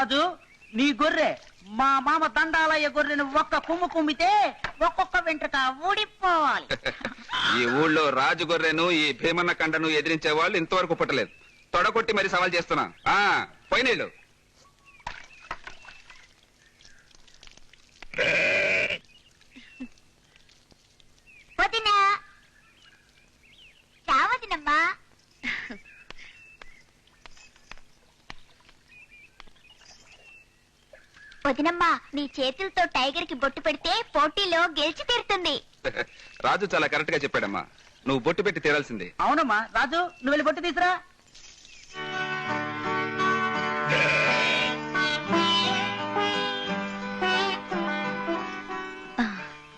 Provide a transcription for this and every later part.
రాజు, నీ గొర్రె మా మామ దండాలయ్య గొర్రెను ఒక్క కుమ్ము కుమ్మితే ఒక్కొక్క వెంట్రుక ఊడిపోవాలి. ఈ ఊళ్ళో రాజు గొర్రెను ఈ భీమన్న కండను ఎదిరించే వాళ్ళు ఇంతవరకు పుట్టలేదు. తొడగొట్టి మరి సవాల్ చేస్తున్నా. పోయినేళ్ళు రావదినమ్మా. వదినమ్మా, నీ చేతులతో టైగర్ కి బొట్టు పెడితే పోటీలో గెలిచి తీరుతుంది. రాజు చాలా కరెక్ట్ గా చెప్పాడమ్మా. నువ్వు బొట్టు పెట్టి తీరాల్సిందే. అవునమ్మా రాజు, నువ్వు వెళ్ళి బొట్టు తీసురా.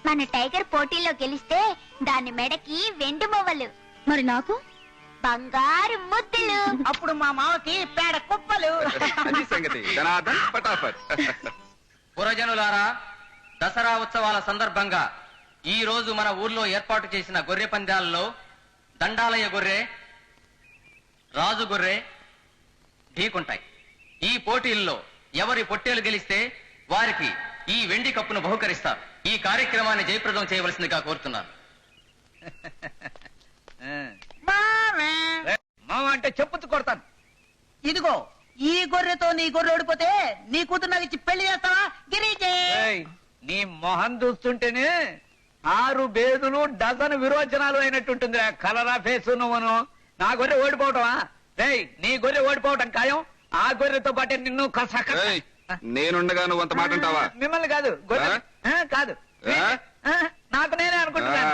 మన టైగర్ పోటీలో గెలిస్తే దాని మెడకి వెండి మొవ్వలు, మరి నాకు బంగారు ముద్దులు. అప్పుడు మా మామకి పేడ కుప్పలు. అది సంగతి. ధనాధన్ పటాఫట్. పురజనులారా, దసరా ఉత్సవాల సందర్భంగా ఈ రోజు మన ఊర్లో ఏర్పాటు చేసిన గొర్రె పందాలలో దండాలయ్య గొర్రె, రాజు గొర్రె ఢీకుంటాయి. ఈ పోటీల్లో ఎవరి పొట్టేలు గెలిస్తే వారికి ఈ వెండి కప్పును బహుకరిస్తారు. ఈ కార్యక్రమాన్ని జయప్రదం చేయవలసిందిగా కోరుతున్నాను. మామ అంటే చెప్పుతూ కొడతాను. ఇదిగో, ఈ గొర్రెతో నీ గొర్రె ఓడిపోతే నీ కూతురు నాకు ఇచ్చి పెళ్లి చేస్తావా గిరీజే? నీ మొహం చూస్తుంటేనే 6 బేదులు డజన్ విరోచనాలు అయినట్టుంటుంది. కలరా ఫేసు నువ్వును. నా గొర్రె ఓడిపోవటమా? రేయ్, నీ గొర్రె ఓడిపోవటం ఖాయం. ఆ గొర్రెతో పాటే నిన్ను నేనుండగా నువ్వు అంత మాట అంటావా? మిమ్మల్ని కాదు, గొర్రె కాదు, నాకు నేనే అనుకుంటున్నాను.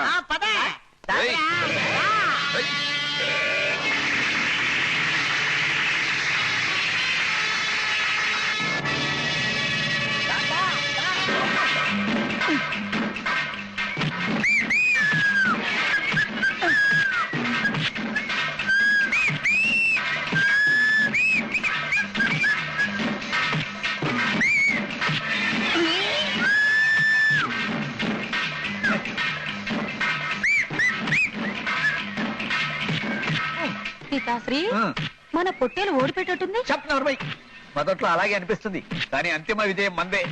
సీతాశ్రీ, మన పొట్టేలు ఓడిపెట్టేటుంది. చెప్పనర్మై, మొదట్లో అలాగే అనిపిస్తుంది, కానీ అంతిమ విజయం మందే.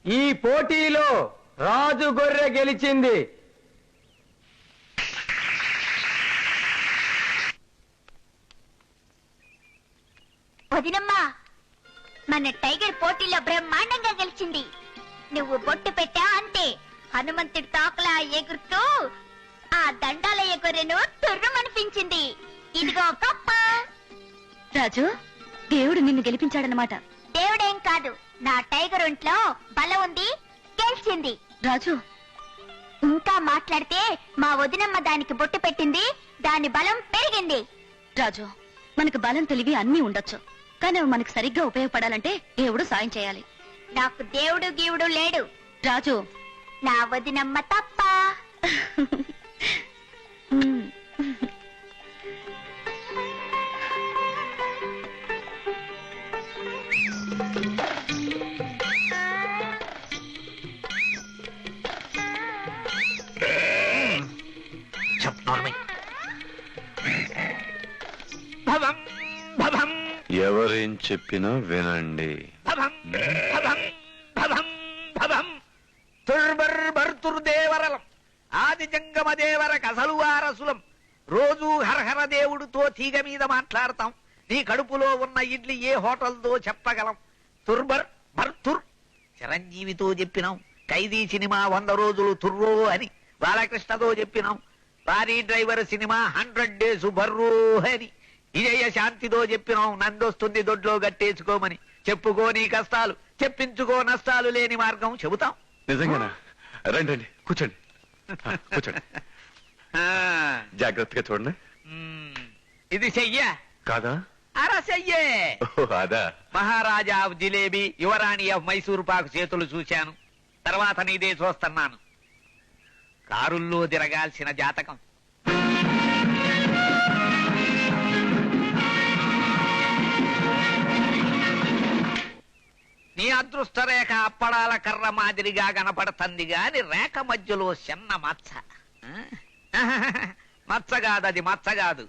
ఈ పోటీలో రాజు గొర్రె గెలిచింది. వదినమ్మా, మన టైగర్ పోటీలో బ్రహ్మాండంగా గెలిచింది. నువ్వు బొట్టు పెట్టా అంతే, హనుమంతుడి తాకలా ఎగురుతూ ఆ దండాలయ్య గొర్రెను తుర్రమనిపించింది. ఇదిగో కప్ప. రాజు, దేవుడు నిన్ను గెలిపించాడనమాట. దేవుడేం కాదు, నా టైగర్ ఒంట్లో బలం ఉంది, గెలిచింది. రాజు, ఇంకా మాట్లాడితే మా వదినమ్మ దానికి బొట్టు పెట్టింది, దాని బలం పెరిగింది. రాజు, మనకు బలం తెలివి అన్నీ ఉండొచ్చు, కానీ అవి మనకు సరిగ్గా ఉపయోగపడాలంటే దేవుడు సాయం చేయాలి. నాకు దేవుడు గీవుడు లేడు రాజు. నా వదినమ్మ తప్ప. ఎవరేం చెప్పినా వినండి. తుర్బర్బర్తుర్దేవరలం ఆది జంగమదేవర కసలు వారసులం. రోజు హరహర దేవుడితో తీగ మీద మాట్లాడతాం. నీ కడుపులో ఉన్న ఇడ్లీ ఏ హోటల్తో చెప్పగలం. తుర్బర్ బర్తుర్ చిరంజీవితో చెప్పినాం. ఖైదీ సినిమా 100 రోజులు తుర్రో అని బాలకృష్ణతో చెప్పినాం. Lorry driver cinema 100 days burrow అని విజయ శాంతితో చెప్పినాం. నందొస్తుంది దొడ్లో గట్టేసుకోమని. చెప్పుకో నీ కష్టాలు, చెప్పించుకో నష్టాలు లేని మార్గం చెబుతాం. నిజంగానా? రండి రండి, కూర్చోండి కూర్చోండి. జాగ్రత్తగా చూడండి. ఇది చెయ్య కాదా? అరా చెయ్యే. అదా? మహారాజా ఆఫ్ జిలేబీ, యువరాణి ఆఫ్ మైసూర్ పాకు చేతులు చూశాను. తర్వాత నీదే చూస్తున్నాను. కారుల్లో తిరగాల్సిన జాతకం. నీ అదృష్ట రేఖ అప్పడాల కర్ర మాదిరిగా కనపడుతుంది గాని రేఖ మధ్యలో చిన్న మచ్చ. మచ్చగాదు, మచ్చగాదు,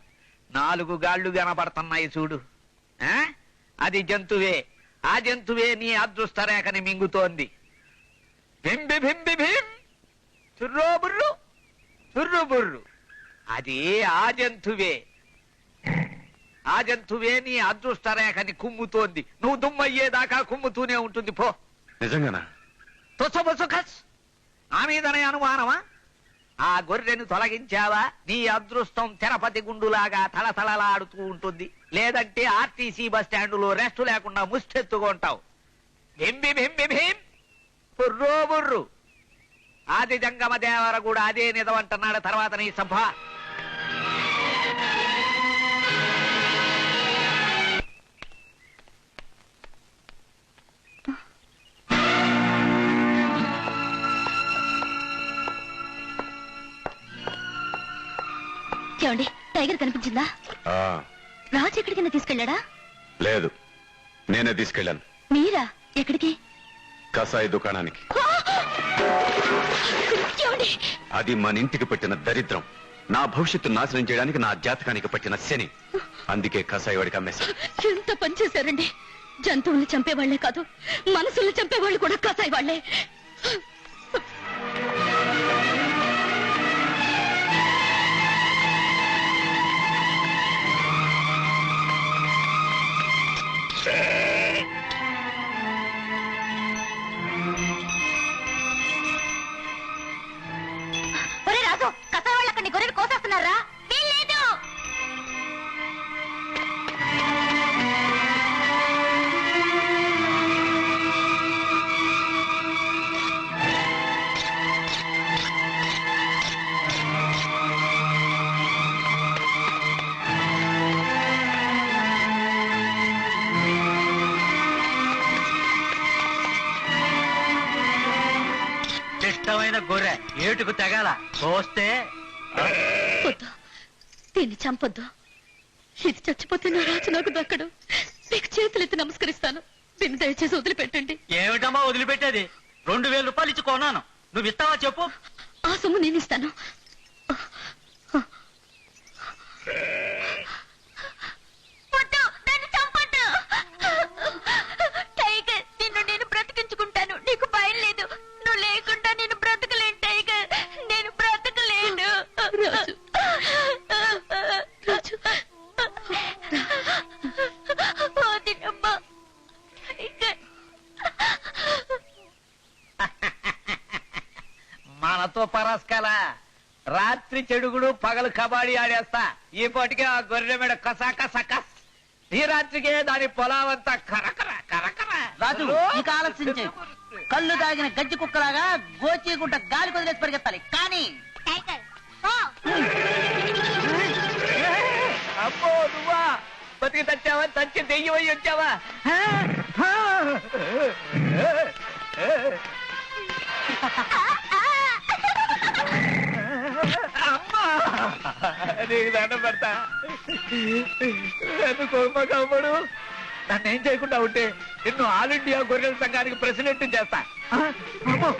4 గాళ్ళు కనపడుతున్నాయి చూడు. అది జంతువే. ఆ జంతువే నీ అదృష్ట రేఖని మింగుతోంది. బింబి బింబి భీం, చుర్రో బుర్రు, చుర్రు బుర్రు. అది ఆ జంతువే. ఆ జంతువే నీ అదృష్ట రేఖని కుమ్ముతోంది. నువ్వు దుమ్మయ్యేదాకా కుమ్ముతూనే ఉంటుంది. పో. నిజంగానా? తుసబుసుఖస్. ఆ మీదనే అనుమానమా? ఆ గొర్రెను తొలగించావా నీ అదృష్టం తిరుపతి గుండులాగా తలతలలాడుతూ ఉంటుంది. లేదంటే ఆర్టీసీ బస్ స్టాండులో రెస్టు లేకుండా ముష్టెత్తుకుంటావు. బింబి బింబి భీం, బుర్రో బుర్రు. ఆది జంగమ దేవర కూడా అదే నిజమంటున్నాడు. తర్వాత నీ సభ. ఏమండి, టైగర్ కనిపించిందా? ఆ, రాజు ఎక్కడికైనా తీసుకెళ్ళాడా? లేదు, నేనే తీసుకెళ్ళాను. మీరా? ఎక్కడికి? కసాయి దుకాణానికి. ఏమండి? అది మన ఇంటికి పట్టిన దరిద్రం. నా భవిష్యత్తు నాశనం చేయడానికి నా జాతకానికి పట్టిన శని. అందుకే కసాయి వాడికి అమ్మేశాను. ఎంత పని చేశారండి. జంతువుల్ని చంపేవాళ్లే కాదు, మనసుల్ని చంపేవాళ్ళు కూడా కసాయి వాళ్లే. ఒరే రాజు, కసాయి వాళ్ళు అక్కడిని గొర్రెలు కోసేస్తున్నారా? వీల్లేదు. ఇష్టమైన గొర్రె ఏటుకు తెగాల కోస్తే వద్దు, దీన్ని చంపొద్దు. ఇది చచ్చిపోతే నా రాజు నాకు దక్కడు. మీకు చేతులెత్తి నమస్కరిస్తాను. దీన్ని దయచేసి వదిలిపెట్టండి. ఏమిటమ్మా వదిలిపెట్టేది? 2000 రూపాయలు ఇచ్చి కొన్నాను. నువ్వు ఇస్తావా చెప్పు. ఆ సొమ్ము నేను ఇస్తాను. వద్దు, నన్ను చంపొద్దు. టైగర్, నిన్ను నేను బ్రతికించుకుంటాను. నీకు భయం లేదు. నువ్వు లేకుండా నేను బ్రతకలేను టైగర్. నేను బ్రతకలేను. రాజు, రాజు, వదినమ్మా. టైగర్. మనతో పరస్కల రాత్రి చెడుగుడు, పగలు కబాడీ ఆడేస్తా. ఈ పాటికి ఆ గొర్రె మీద కసాకసకస్. ఈ రాత్రికే దాని పొలావంతా కరకర కరకర. రాజు, ఇక ఆలస్యం చేయకు. కళ్ళు తాగిన గజ్జి కుక్కలాగా గోచీగుంట గాలి కొదిలేసి పరిగెత్తాలి. కానీ టైగర్, పో. అమ్మో, నువ్వా? బతికి తెచ్చావా? తెచ్చి దెయ్యమై వచ్చావా? అమ్మా, నీకు దండం పెడతా. నన్ను కోపడు. నన్ను ఏం చేయకుండా ఉంటే నిన్ను ఆల్ ఇండియా గొర్రెల సంఘానికి ప్రెసిడెంట్ చేస్తా. అమ్మో.